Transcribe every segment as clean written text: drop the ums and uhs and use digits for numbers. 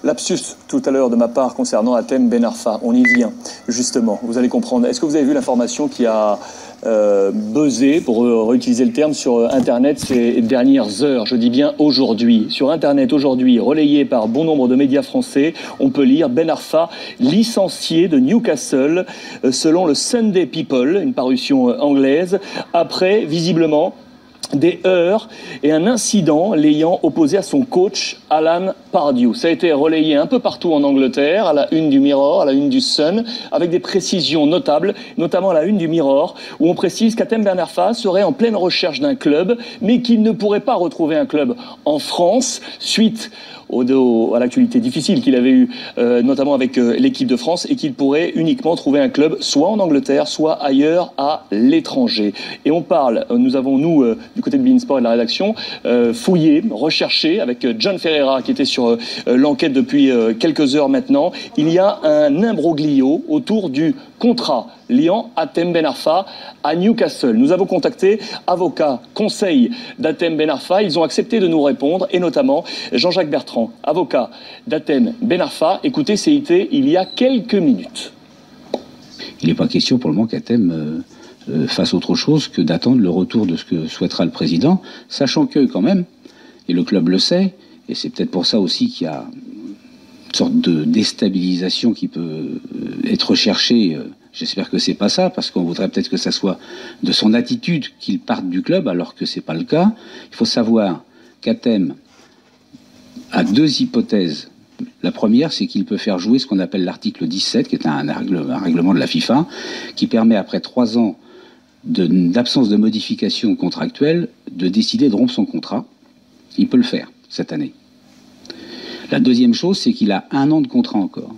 Lapsus tout à l'heure de ma part concernant Hatem Ben Arfa. On y vient, justement. Vous allez comprendre. Est-ce que vous avez vu l'information qui a buzzé, pour réutiliser le terme, sur Internet ces dernières heures? Je dis bien aujourd'hui. Sur Internet aujourd'hui, relayé par bon nombre de médias français, on peut lire Ben Arfa licencié de Newcastle, selon le Sunday People, une parution anglaise, après, visiblement, des heurts et un incident l'ayant opposé à son coach Alan Pardew. Ça a été relayé un peu partout en Angleterre, à la une du Mirror, à la une du Sun, avec des précisions notables, notamment à la une du Mirror, où on précise qu'Hatem Ben Arfa serait en pleine recherche d'un club, mais qu'il ne pourrait pas retrouver un club en France, suite à l'actualité difficile qu'il avait eue, notamment avec l'équipe de France, et qu'il pourrait uniquement trouver un club soit en Angleterre, soit ailleurs à l'étranger. Et on parle, nous avons, nous, du côté de Beansport et de la rédaction, fouillé, recherché, avec John Ferreira qui était sur l'enquête depuis quelques heures maintenant. Il y a un imbroglio autour du contrat liant Hatem Ben Arfa à Newcastle. Nous avons contacté avocats, conseils d'Hatem Ben Arfa. Ils ont accepté de nous répondre, et notamment Jean-Jacques Bertrand, avocat d'Hatem Ben Arfa. Écoutez, CIT, il y a quelques minutes. Il n'est pas question pour le moment qu'Hatem fasse autre chose que d'attendre le retour de ce que souhaitera le président, sachant que quand même, et le club le sait, et c'est peut-être pour ça aussi qu'il y a une sorte de déstabilisation qui peut être recherchée. J'espère que c'est pas ça, parce qu'on voudrait peut-être que ça soit de son attitude qu'il parte du club, alors que c'est pas le cas. Il faut savoir qu'Hatem a deux hypothèses. La première, c'est qu'il peut faire jouer ce qu'on appelle l'article 17, qui est un règlement de la FIFA, qui permet, après 3 ans d'absence de modification contractuelle, de décider de rompre son contrat. Il peut le faire cette année. La deuxième chose, c'est qu'il a 1 an de contrat encore.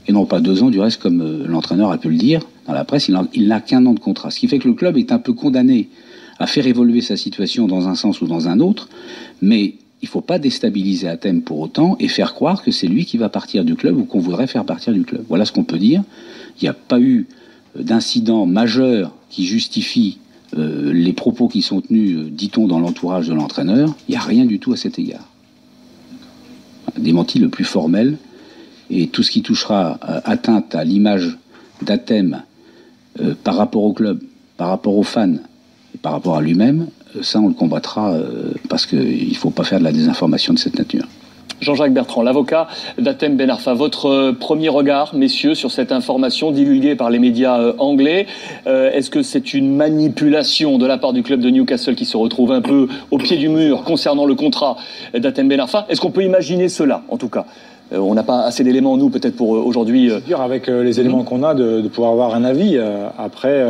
Et non pas 2 ans, du reste, comme l'entraîneur a pu le dire dans la presse, il n'a qu'1 an de contrat. Ce qui fait que le club est un peu condamné à faire évoluer sa situation dans un sens ou dans un autre, mais il ne faut pas déstabiliser Hatem pour autant et faire croire que c'est lui qui va partir du club ou qu'on voudrait faire partir du club. Voilà ce qu'on peut dire. Il n'y a pas eu d'incident majeur qui justifie les propos qui sont tenus, dit-on, dans l'entourage de l'entraîneur. Il n'y a rien du tout à cet égard. Un démenti le plus formel, et tout ce qui touchera atteinte à l'image d'Hatem par rapport au club, par rapport aux fans et par rapport à lui-même, ça on le combattra parce qu'il ne faut pas faire de la désinformation de cette nature. Jean-Jacques Bertrand, l'avocat d'Hatem Ben Arfa. Votre premier regard, messieurs, sur cette information divulguée par les médias anglais, est-ce que c'est une manipulation de la part du club de Newcastle qui se retrouve un peu au pied du mur concernant le contrat d'Hatem Ben Arfa? Est-ce qu'on peut imaginer cela, en tout cas? On n'a pas assez d'éléments, nous, peut-être pour aujourd'hui. C'est dur, avec les éléments qu'on a, de pouvoir avoir un avis. Après,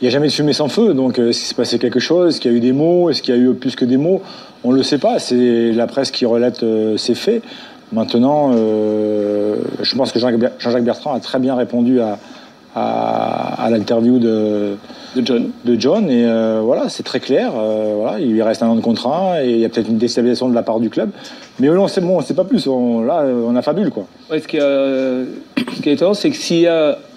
il n'y a jamais de fumée sans feu. Donc, est-ce qu'il s'est passé quelque chose? Est-ce qu'il y a eu des mots? Est-ce qu'il y a eu plus que des mots? On ne le sait pas. C'est la presse qui relate ces faits. Maintenant, je pense que Jean-Jacques Bertrand a très bien répondu à l'interview de John. Et voilà, c'est très clair. Voilà, il lui reste 1 an de contrat et il y a peut-être une déstabilisation de la part du club. Mais non, c'est bon, c'est pas plus. Là, on affabule, quoi. Ouais, ce qui est étonnant, c'est que s'il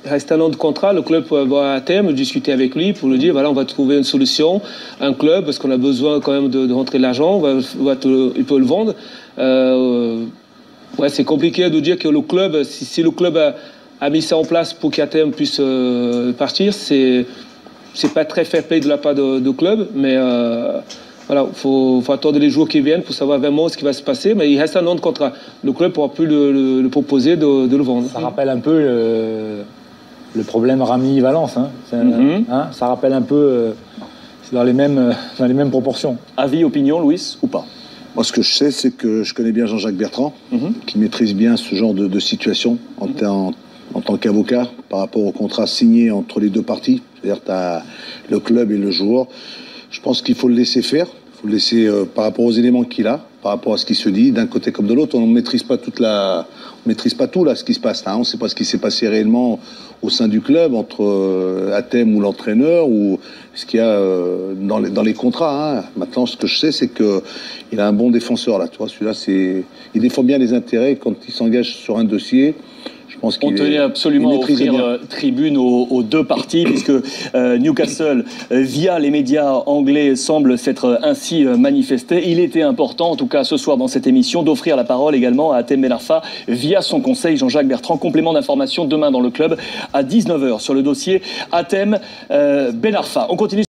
reste 1 an de contrat, le club peut avoir à terme, discuter avec lui pour lui dire voilà, on va trouver une solution, un club, parce qu'on a besoin quand même de rentrer de l'argent, il peut le vendre. Ouais, c'est compliqué de dire que le club, si le club a mis ça en place pour qu'Hatem puisse partir, c'est pas très fair play de la part du club, mais voilà, faut attendre les jours qui viennent pour savoir vraiment ce qui va se passer, mais il reste 1 an de contrat. Le club pourra plus le proposer de le vendre. Ça rappelle un peu le problème Rami-Valence. Ça rappelle un peu, c'est dans les mêmes proportions. Avis, opinion, Louis, ou pas? Moi, ce que je sais, c'est que je connais bien Jean-Jacques Bertrand, qui maîtrise bien ce genre de situation en tant qu'avocat par rapport au contrat signé entre les deux parties. C'est-à-dire tu as le club et le joueur. Je pense qu'il faut le laisser faire. Il faut le laisser par rapport aux éléments qu'il a, par rapport à ce qui se dit, d'un côté comme de l'autre. On ne maîtrise pas tout là, ce qui se passe là. On ne sait pas ce qui s'est passé réellement au sein du club entre Hatem ou l'entraîneur ou ce qu'il y a dans les contrats. Maintenant, ce que je sais, c'est qu'il a un bon défenseur là. Tu vois, celui-là, il défend bien les intérêts quand il s'engage sur un dossier. Je pense qu'il On tenait absolument à offrir tribune aux deux parties, puisque Newcastle, via les médias anglais, semble s'être ainsi manifesté. Il était important, en tout cas ce soir dans cette émission, d'offrir la parole également à Hatem Ben Arfa via son conseil Jean-Jacques Bertrand. Complément d'information demain dans le club à 19h sur le dossier Hatem Ben Arfa. On continue.